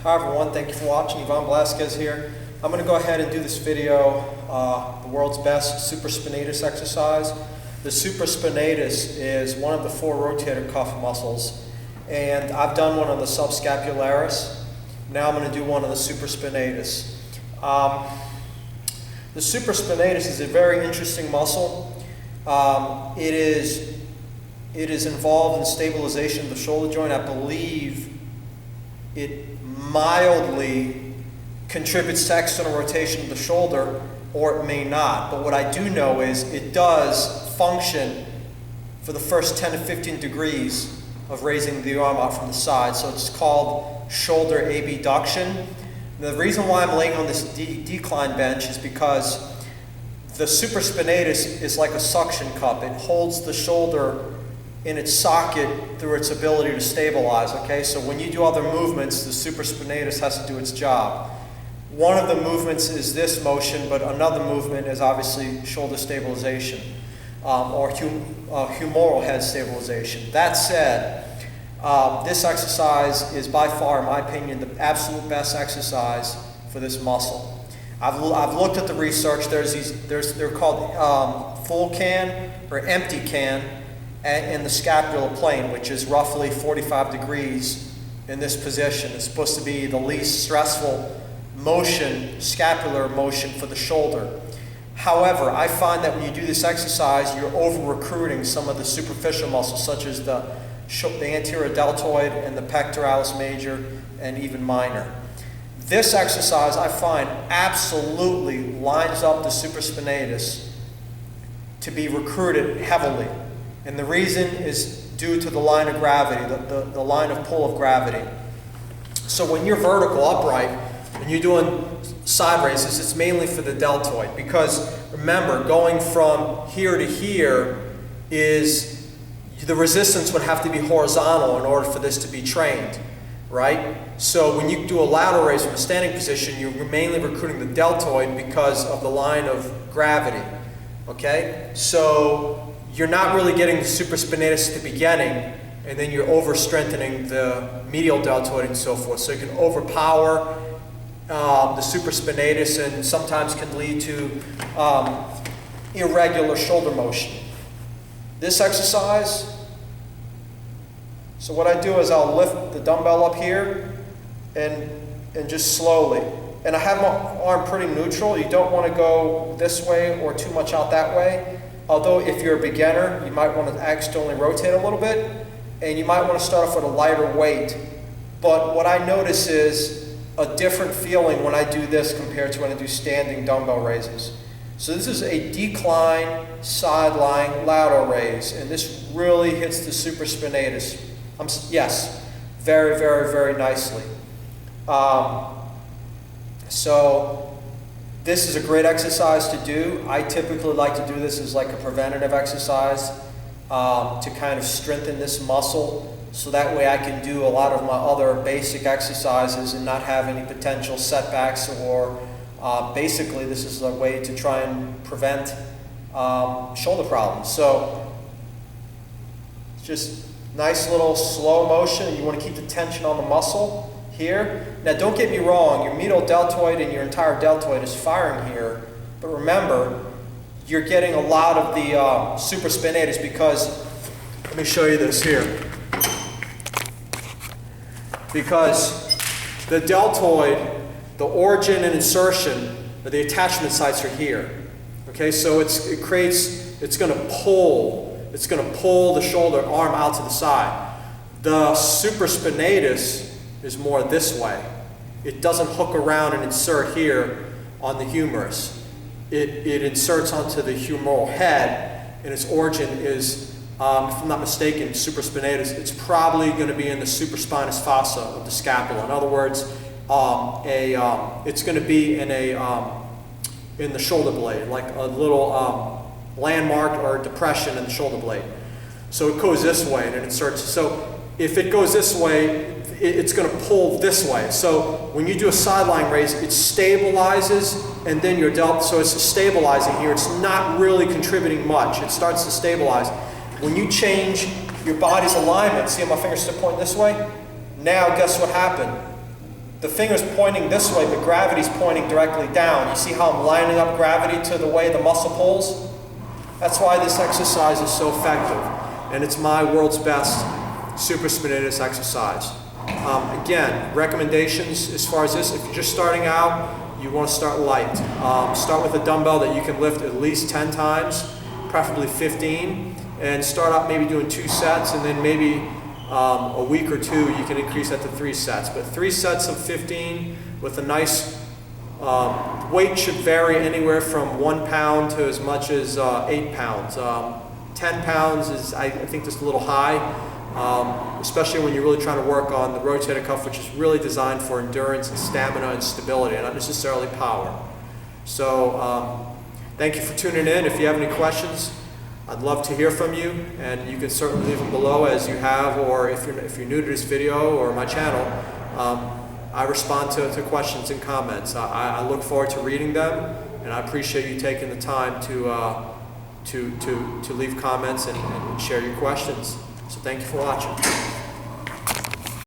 Hi everyone, thank you for watching. Blazquez here. I'm going to go ahead and do this video, the world's best supraspinatus exercise. The supraspinatus is one of the 4 rotator cuff muscles, and I've done one on the subscapularis. Now I'm going to do one on the supraspinatus. The supraspinatus is a very interesting muscle. It is involved in stabilization of the shoulder joint. I believe it mildly contributes to external rotation of the shoulder, or it may not. But what I do know is it does function for the first 10 to 15 degrees of raising the arm out from the side. So it's called shoulder abduction. The reason why I'm laying on this decline bench is because the supraspinatus is like a suction cup. It holds the shoulder in its socket through its ability to stabilize, okay? So when you do other movements, the supraspinatus has to do its job. One of the movements is this motion, but another movement is obviously shoulder stabilization, or humeral head stabilization. That said, this exercise is by far, in my opinion, the absolute best exercise for this muscle. I've looked at the research. They're called full can or empty can in the scapular plane, which is roughly 45 degrees in this position. It's supposed to be the least stressful motion, scapular motion for the shoulder. However, I find that when you do this exercise, you're over-recruiting some of the superficial muscles, such as the anterior deltoid and the pectoralis major and even minor. This exercise, I find, absolutely lines up the supraspinatus to be recruited heavily. And the reason is due to the line of gravity, the line of pull of gravity. So when you're vertical upright and you're doing side raises, it's mainly for the deltoid, because remember, going from here to here is the resistance would have to be horizontal in order for this to be trained, right? So when you do a lateral raise from a standing position, you're mainly recruiting the deltoid because of the line of gravity, okay? So you're not really getting the supraspinatus at the beginning, and then you're over-strengthening the medial deltoid and so forth. So you can overpower the supraspinatus and sometimes can lead to irregular shoulder motion. This exercise, so what I do is I'll lift the dumbbell up here and just slowly. And I have my arm pretty neutral. You don't want to go this way or too much out that way. Although if you're a beginner, you might want to externally rotate a little bit, and you might want to start off with a lighter weight. But what I notice is a different feeling when I do this compared to when I do standing dumbbell raises. So this is a decline, sideline, lateral raise, and this really hits the supraspinatus. Yes, very, very, very nicely. So this is a great exercise to do. I typically like to do this as like a preventative exercise to kind of strengthen this muscle, so that way I can do a lot of my other basic exercises and not have any potential setbacks, or basically this is a way to try and prevent shoulder problems. So just nice little slow motion. You want to keep the tension on the muscle here. Now don't get me wrong, your medial deltoid and your entire deltoid is firing here, but remember, you're getting a lot of the supraspinatus, because, let me show you this here, because the deltoid, the origin and insertion, or the attachment sites are here. Okay, so it's going to pull the shoulder arm out to the side. The supraspinatus is more this way. It doesn't hook around and insert here on the humerus. It inserts onto the humeral head, and its origin is, if I'm not mistaken, supraspinatus. It's probably going to be in the supraspinous fossa of the scapula. In other words, it's going to be in the shoulder blade, like a little landmark or depression in the shoulder blade. So it goes this way and it inserts. So if it goes this way, it's going to pull this way. So when you do a sideline raise, it stabilizes, and then your so it's stabilizing here. It's not really contributing much. It starts to stabilize. When you change your body's alignment, see how my fingers still pointing this way? Now guess what happened? the finger's pointing this way, but gravity's pointing directly down. You see how I'm lining up gravity to the way the muscle pulls? That's why this exercise is so effective. And it's my world's best supraspinatus exercise. Again, recommendations as far as this, if you're just starting out, you want to start light. Start with a dumbbell that you can lift at least 10 times, preferably 15, and start out maybe doing 2 sets, and then maybe a week or 2 you can increase that to 3 sets. But 3 sets of 15 with a nice weight should vary anywhere from 1 pound to as much as 8 pounds. 10 pounds is, I think, just a little high, especially when you're really trying to work on the rotator cuff, which is really designed for endurance and stamina and stability, and not necessarily power. So thank you for tuning in. If you have any questions, I'd love to hear from you, and you can certainly leave them below as you have, or if you're new to this video or my channel, I respond to questions and comments. I look forward to reading them, and I appreciate you taking the time to leave comments and share your questions. So thank you for watching.